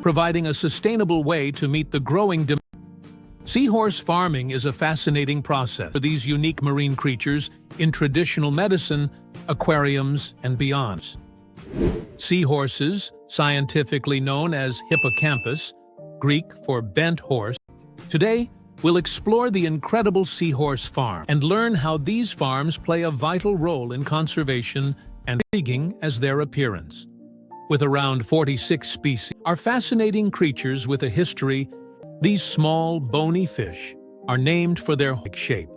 providing a sustainable way to meet the growing demand. Seahorse farming is a fascinating process for these unique marine creatures in traditional medicine, aquariums, and beyond. Seahorses, scientifically known as hippocampus, Greek for bent horse. Today, we'll explore the incredible seahorse farm and learn how these farms play a vital role in conservation and intriguing as their appearance. With around 46 species, are fascinating creatures with a history. These small, bony fish are named for their shape,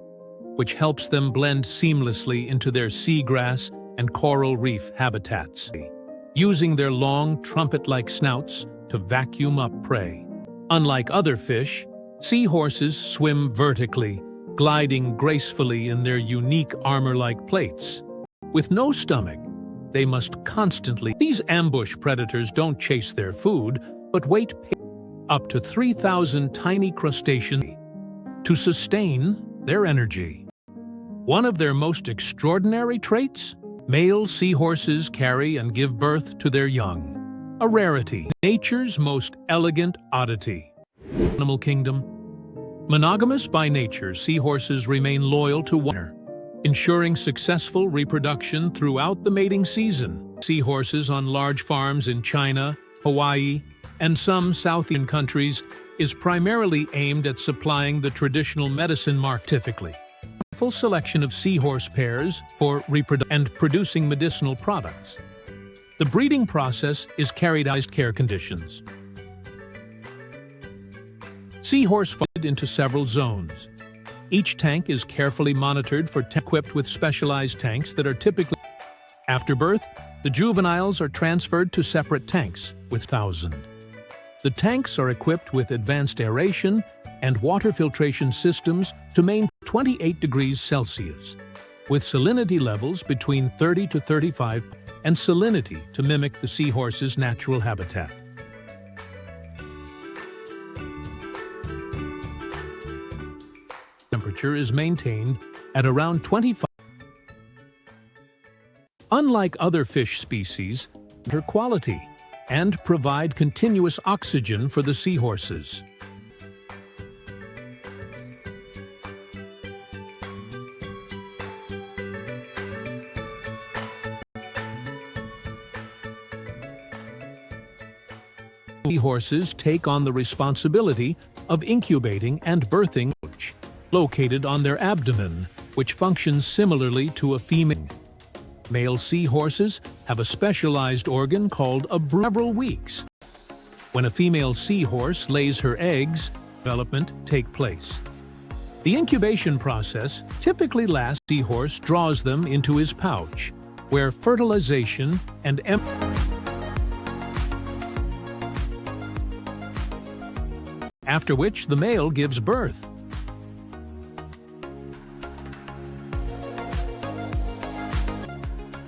which helps them blend seamlessly into their seagrass and coral reef habitats, using their long, trumpet-like snouts to vacuum up prey. Unlike other fish, seahorses swim vertically, gliding gracefully in their unique armor-like plates. With no stomach, they must constantly. These ambush predators don't chase their food, but wait up to 3,000 tiny crustaceans to sustain their energy. One of their most extraordinary traits? Male seahorses carry and give birth to their young, a rarity. Nature's most elegant oddity. Animal kingdom. Monogamous by nature, seahorses remain loyal to one another, ensuring successful reproduction throughout the mating season. Seahorses on large farms in China, Hawaii, and some Southeastern countries is primarily aimed at supplying the traditional medicine market. Typically, a full selection of seahorse pairs for reproduction and producing medicinal products. The breeding process is carried out in care conditions. Seahorse divided into several zones. Each tank is carefully monitored for equipped with specialized tanks that are typically. After birth, the juveniles are transferred to separate tanks with 1,000. The tanks are equipped with advanced aeration and water filtration systems to maintain 28 degrees Celsius, with salinity levels between 30 to 35 and salinity to mimic the seahorse's natural habitat. Temperature is maintained at around 25. Unlike other fish species, their quality and provide continuous oxygen for the seahorses. Seahorses take on the responsibility of incubating and birthing, located on their abdomen, which functions similarly to a female. Male seahorses have a specialized organ called a brood. Several weeks. When a female seahorse lays her eggs, development take place. The incubation process typically lasts. The seahorse draws them into his pouch, where fertilization and after which the male gives birth.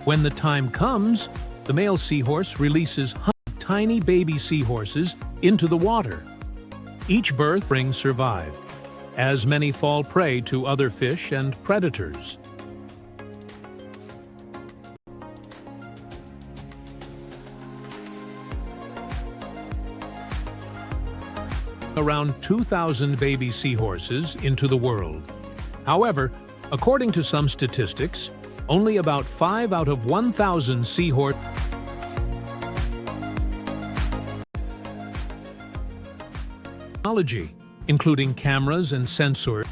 When the time comes, the male seahorse releases tiny baby seahorses into the water. Each birth survive, as many fall prey to other fish and predators. Around 2,000 baby seahorses into the world. However, according to some statistics, only about 5 out of 1,000 seahorses. Technology, including cameras and sensors.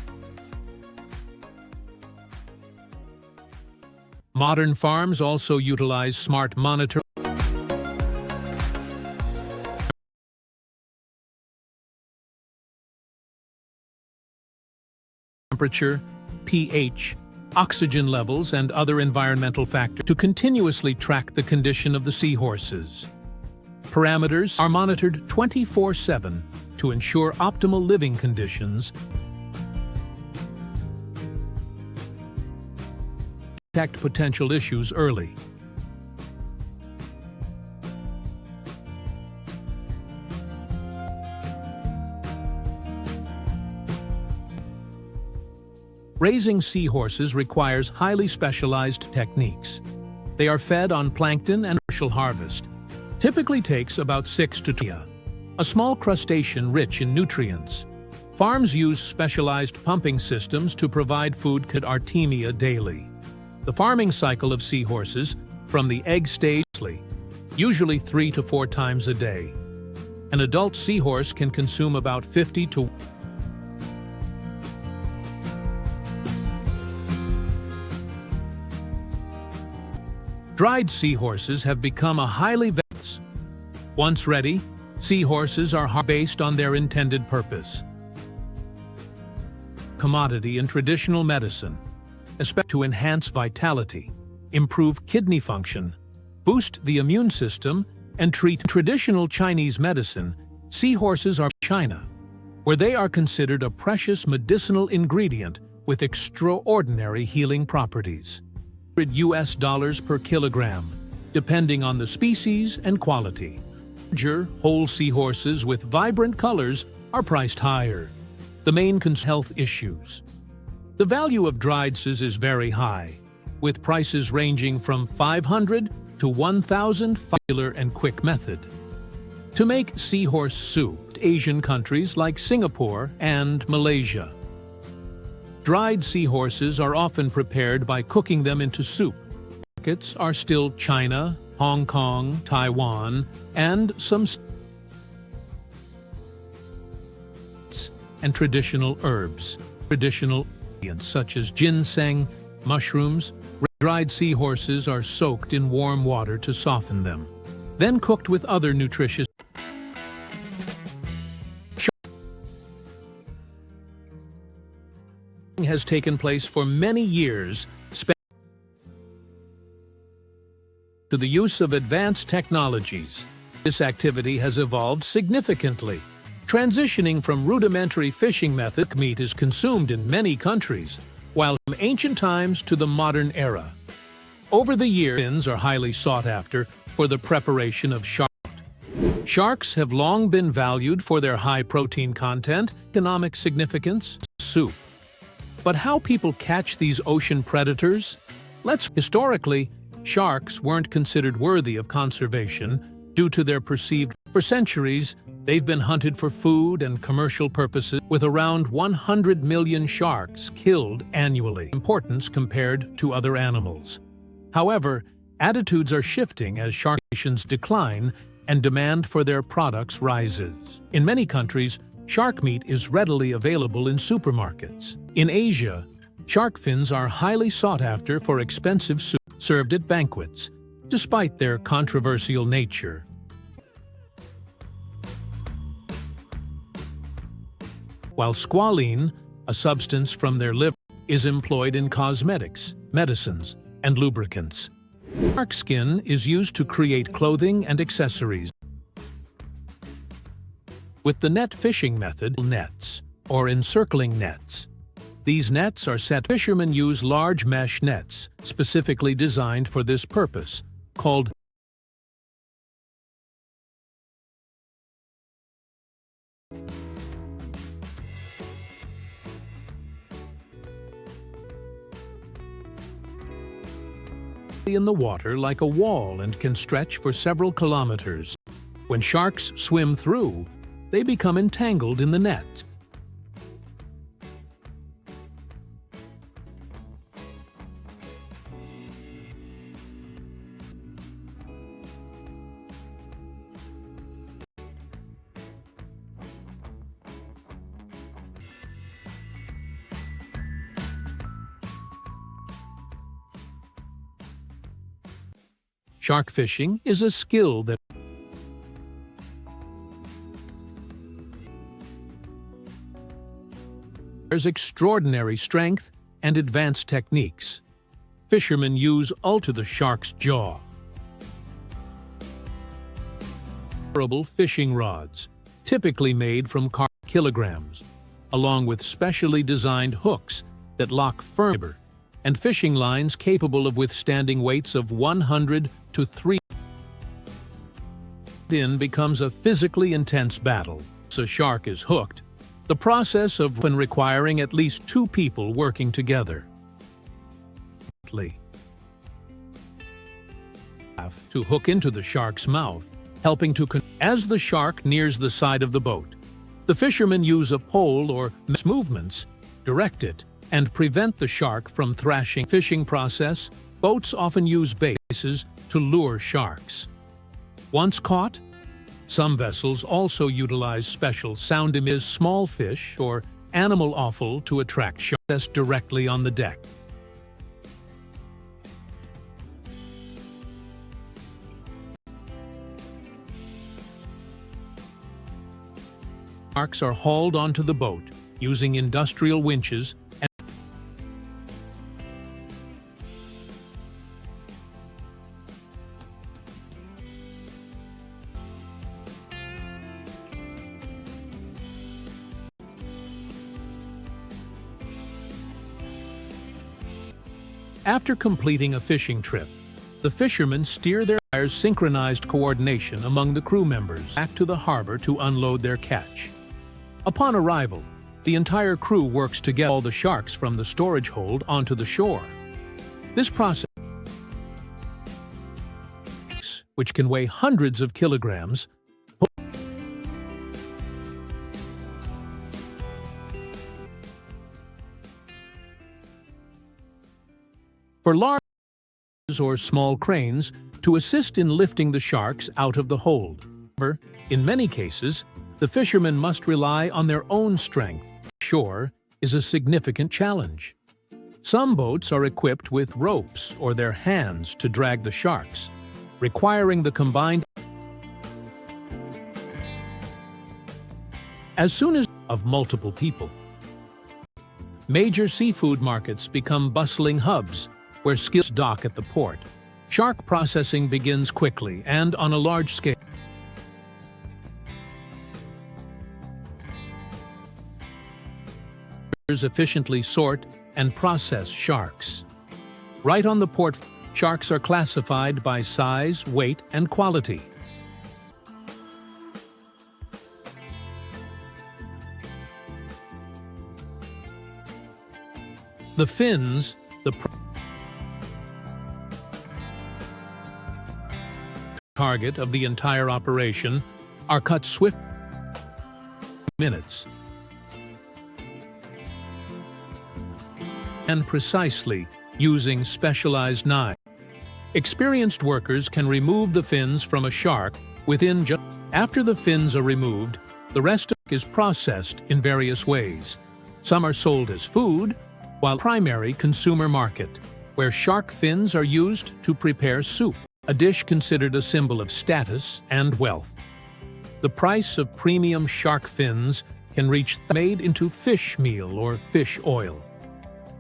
Modern farms also utilize smart monitoring. Temperature, pH, oxygen levels, and other environmental factors to continuously track the condition of the seahorses. Parameters are monitored 24/7 to ensure optimal living conditions. Detect potential issues early. Raising seahorses requires highly specialized techniques. They are fed on plankton and commercial harvest. Typically takes about 6 to 2 years. a small crustacean rich in nutrients. Farms use specialized pumping systems to provide food to Artemia daily. The farming cycle of seahorses, from the egg stage, usually 3 to 4 times a day. An adult seahorse can consume about 50 to Dried seahorses have become a highly valuable. Once ready, seahorses are based on their intended purpose. Commodity in traditional medicine, especially to enhance vitality, improve kidney function, boost the immune system, and treat traditional Chinese medicine. Seahorses are China, where they are considered a precious medicinal ingredient with extraordinary healing properties. $100 per kilogram, depending on the species and quality. Larger, whole seahorses with vibrant colors are priced higher. The main health issues. The value of dried seahorses is very high, with prices ranging from $500 to $1,000. Popular and quick method. To make seahorse soup, Asian countries like Singapore and Malaysia. Dried seahorses are often prepared by cooking them into soup. Markets are still China, Hong Kong, Taiwan, and some and traditional herbs. Traditional ingredients such as ginseng, mushrooms. Dried seahorses are soaked in warm water to soften them, then cooked with other nutritious has taken place for many years, to the use of advanced technologies. This activity has evolved significantly, transitioning from rudimentary fishing method. Meat is consumed in many countries, while from ancient times to the modern era. Over the years, fins are highly sought after for the preparation of shark. Sharks have long been valued for their high protein content, economic significance, soup. But how people catch these ocean predators? Historically, sharks weren't considered worthy of conservation due to their perceived. For centuries, they've been hunted for food and commercial purposes, with around 100 million sharks killed annually. Importance compared to other animals. However, attitudes are shifting as shark populations decline and demand for their products rises. In many countries, shark meat is readily available in supermarkets. In Asia, shark fins are highly sought after for expensive soup served at banquets, despite their controversial nature. While squalene, a substance from their liver, is employed in cosmetics, medicines, and lubricants. Shark skin is used to create clothing and accessories. With the net fishing method, nets, or encircling nets. These nets are set. Fishermen use large mesh nets, specifically designed for this purpose, called in the water like a wall and can stretch for several kilometers. When sharks swim through, they become entangled in the nets. Shark fishing is a skill that requires extraordinary strength and advanced techniques. Fishermen use to the shark's jaw. Durable fishing rods, typically made from kilograms, along with specially designed hooks that lock firmly, and fishing lines capable of withstanding weights of 100 to 3. Becomes a physically intense battle. Once a shark is hooked, the process of requiring at least 2 people working together. To hook into the shark's mouth, helping to as the shark nears the side of the boat. The fishermen use a pole or movements, direct it, and prevent the shark from thrashing. Fishing process, boats often use bases to lure sharks. Once caught, some vessels also utilize special sound emitters, small fish or animal offal to attract sharks directly on the deck. Sharks are hauled onto the boat using industrial winches and after completing a fishing trip, the fishermen steer their synchronized coordination among the crew members back to the harbor to unload their catch. Upon arrival, the entire crew works to get all the sharks from the storage hold onto the shore. This process, which can weigh hundreds of kilograms, for large or small cranes to assist in lifting the sharks out of the hold. However, in many cases, the fishermen must rely on their own strength. Shore is a significant challenge. Some boats are equipped with ropes or their hands to drag the sharks, requiring the combined as soon as of multiple people. Major seafood markets become bustling hubs where skills dock at the port. Shark processing begins quickly and on a large scale. Efficiently sort and process sharks. Right on the port, sharks are classified by size, weight, and quality. The fins, the target of the entire operation, are cut swift minutes and precisely using specialized knives. Experienced workers can remove the fins from a shark within just after the fins are removed. The rest of it is processed in various ways. Some are sold as food, while primary consumer market, where shark fins are used to prepare soup, a dish considered a symbol of status and wealth. The price of premium shark fins can reach made into fish meal or fish oil.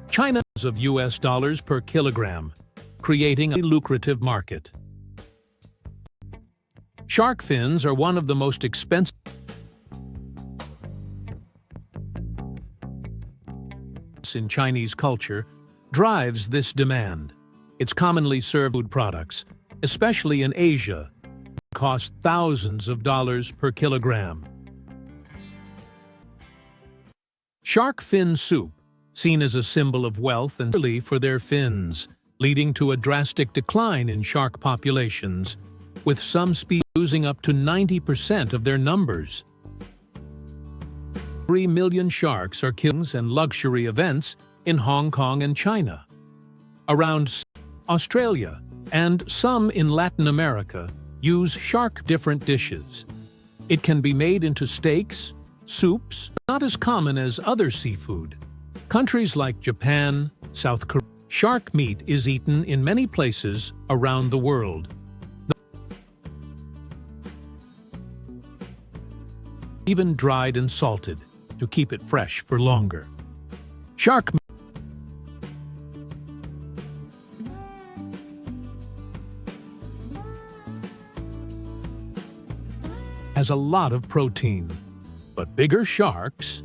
China of US dollars per kilogram, creating a lucrative market. Shark fins are one of the most expensive in Chinese culture, drives this demand. It's commonly served food products, especially in Asia, cost thousands of dollars per kilogram. Shark fin soup, seen as a symbol of wealth and for their fins, leading to a drastic decline in shark populations, with some species losing up to 90% of their numbers. 3 million sharks are killed and luxury events in Hong Kong and China. Around Australia and some in Latin America use shark different dishes. It can be made into steaks, soups, not as common as other seafood. Countries like Japan, South Korea, shark meat is eaten in many places around the world. Even dried and salted to keep it fresh for longer. Shark meat has a lot of protein, but bigger sharks,